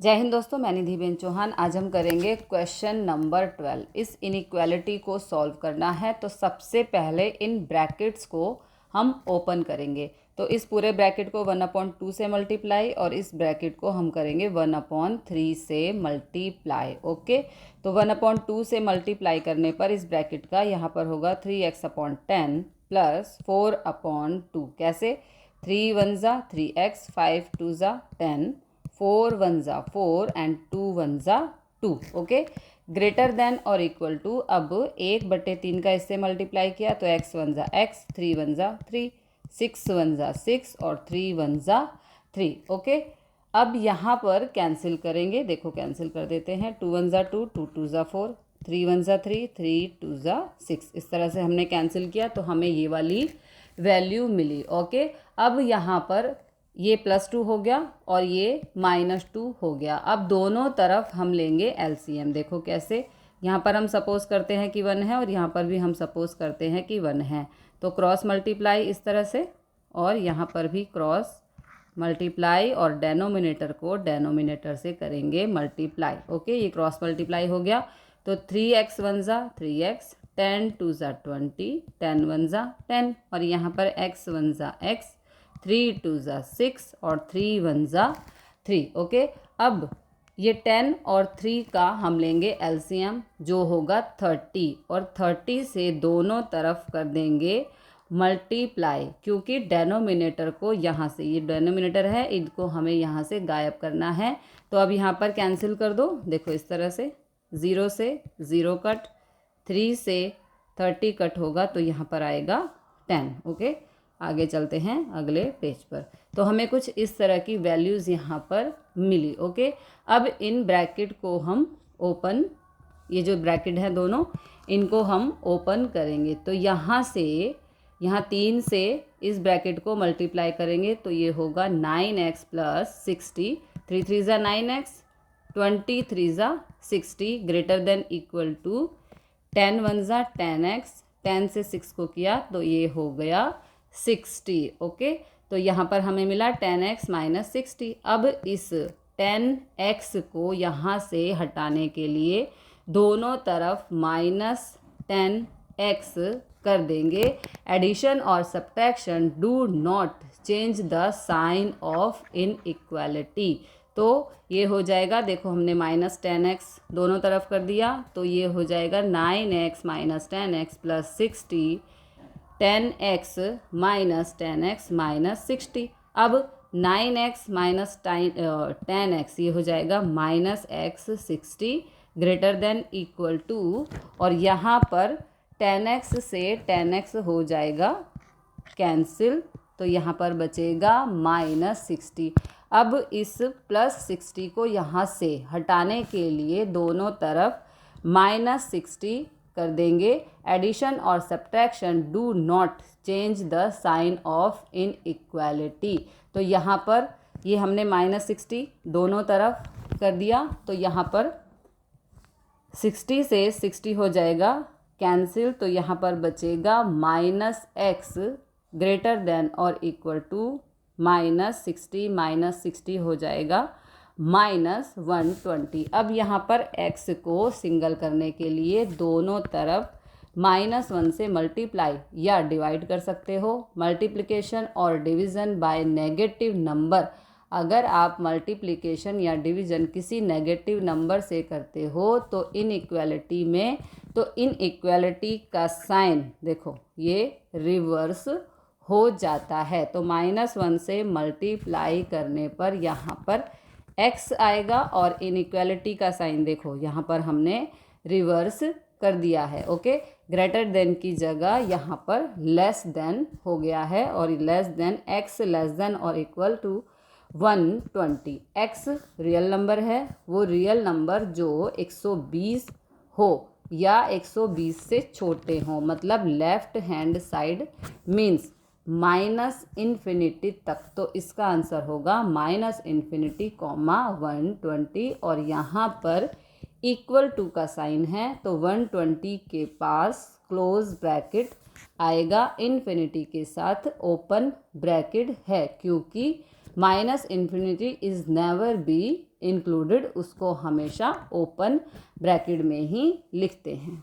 जय हिंद दोस्तों, मैं निधिबेन चौहान। आज हम करेंगे क्वेश्चन नंबर 12। इस इनइक्वालिटी को सॉल्व करना है तो सबसे पहले इन ब्रैकेट्स को हम ओपन करेंगे। तो इस पूरे ब्रैकेट को 1/2 से मल्टीप्लाई और इस ब्रैकेट को हम करेंगे 1/3 से मल्टीप्लाई। ओके, तो 1/2 से मल्टीप्लाई करने पर इस ब्रैकेट का यहाँ पर होगा 3x/10 प्लस 4/2। कैसे? 3 1 ज़ा 3x, 5 2 ज़ा 10, 4 1 ज़ा 4 एंड 2 1 ज़ा 2। ओके, ग्रेटर देन और इक्वल टू। अब 1/3 का इससे मल्टीप्लाई किया तो x 1 ज़ा x, 3 1 ज़ा 3, 6 1 ज़ा 6 और 3 1 ज़ा 3। ओके, अब यहाँ पर कैंसिल करेंगे। देखो कैंसिल कर देते हैं। 2 1 ज़ा 2, 2 2 ज़ा 4, 3 1 ज़ा 3, 3 2 ज़ा 6। इस तरह से हमने कैंसिल किया तो हमें ये वाली वैल्यू मिली। ओके, अब यहाँ पर ये +2 हो गया और ये -2 हो गया। अब दोनों तरफ हम लेंगे एलसीएम। देखो कैसे, यहाँ पर हम सपोज करते हैं कि 1 है और यहाँ पर भी हम सपोज करते हैं कि 1 है। तो क्रॉस मल्टीप्लाई इस तरह से और यहाँ पर भी क्रॉस मल्टीप्लाई और डेनोमिनेटर को डेनोमिनेटर से करेंगे मल्टीप्लाई। ओके, ये क्रॉस मल्टीप्लाई हो गया तो 3x 1 ज़ा 3x, 10 2 ज़ा 20, 10 1 ज़ा 10 और यहाँ पर x 1 ज़ा x, 3 2 ज़ा 6 और 3 1 ज़ा 3। ओके, अब ये 10 और 3 का हम लेंगे एलसीएम जो होगा 30 और 30 से दोनों तरफ कर देंगे मल्टीप्लाई, क्योंकि डेनोमिनेटर को यहाँ से, ये डेनोमिनेटर है, इनको हमें यहाँ से गायब करना है। तो अब यहाँ पर कैंसिल कर दो। देखो इस तरह से 0 से 0 कट, 3 से 30 कट होगा तो यहाँ पर आएगा 10। ओके, आगे चलते हैं अगले पेज पर। तो हमें कुछ इस तरह की वैल्यूज़ यहाँ पर मिली। ओके, अब इन ब्रैकेट को हम ओपन, ये जो ब्रैकेट है दोनों, इनको हम ओपन करेंगे। तो यहाँ से, यहाँ 3 से इस ब्रैकेट को मल्टीप्लाई करेंगे तो ये होगा 9x + 60, 3 3 ज़ा 9x, 20 3 ज़ा 60 ग्रेटर देन इक्वल टू 10 1 ज़ा 10x, 10 से 6 को किया तो ये हो गया 60। ओके, तो यहाँ पर हमें मिला 10x - 60। अब इस 10x को यहाँ से हटाने के लिए दोनों तरफ -10x कर देंगे। एडिशन और subtraction do not change the sign of inequality. तो ये हो जाएगा, देखो हमने -10x दोनों तरफ कर दिया तो ये हो जाएगा 9x - 10x + 60, 10x - 10x - 60। अब 9x - 10x ये हो जाएगा -x 60 greater than equal to, और यहाँ पर 10x से 10x हो जाएगा कैंसिल तो यहाँ पर बचेगा -60। अब इस +60 को यहाँ से हटाने के लिए दोनों तरफ -60 कर देंगे। एडिशन और subtraction do not change the sign of inequality. तो यहाँ पर ये हमने -60 दोनों तरफ कर दिया तो यहाँ पर 60 से 60 हो जाएगा कैंसिल तो यहाँ पर बचेगा -x ग्रेटर देन और इक्वल टू -60 -60 हो जाएगा -120। अब यहाँ पर x को सिंगल करने के लिए दोनों तरफ -1 से मल्टीप्लाई या डिवाइड कर सकते हो। मल्टीप्लिकेशन और डिवीज़न बाय नेगेटिव नंबर, अगर आप मल्टीप्लिकेशन या डिवीज़न किसी नेगेटिव नंबर से करते हो तो इनइक्वालिटी में, तो इनइक्वालिटी का साइन देखो ये रिवर्स हो जाता है। तो -1 से मल्टीप्लाई करने पर यहाँ पर x आएगा और इनइक्वालिटी का साइन देखो यहाँ पर हमने रिवर्स कर दिया है। ओके, ग्रेटर देन की जगह यहाँ पर लेस देन हो गया है और less than x less than और equal to 120। x real number है, वो रियल नंबर जो 120 हो या 120 से छोटे हों, मतलब लेफ्ट हैंड साइड मीन्स -∞ तक। तो इसका आंसर होगा -∞, 120 और यहाँ पर इक्वल टू का साइन है तो 120 के पास क्लोज ब्रैकेट आएगा, इन्फिनिटी के साथ ओपन ब्रैकेट है, क्योंकि -∞ इज़ नेवर बी इंक्लूडेड उसको हमेशा ओपन ब्रैकेट में ही लिखते हैं।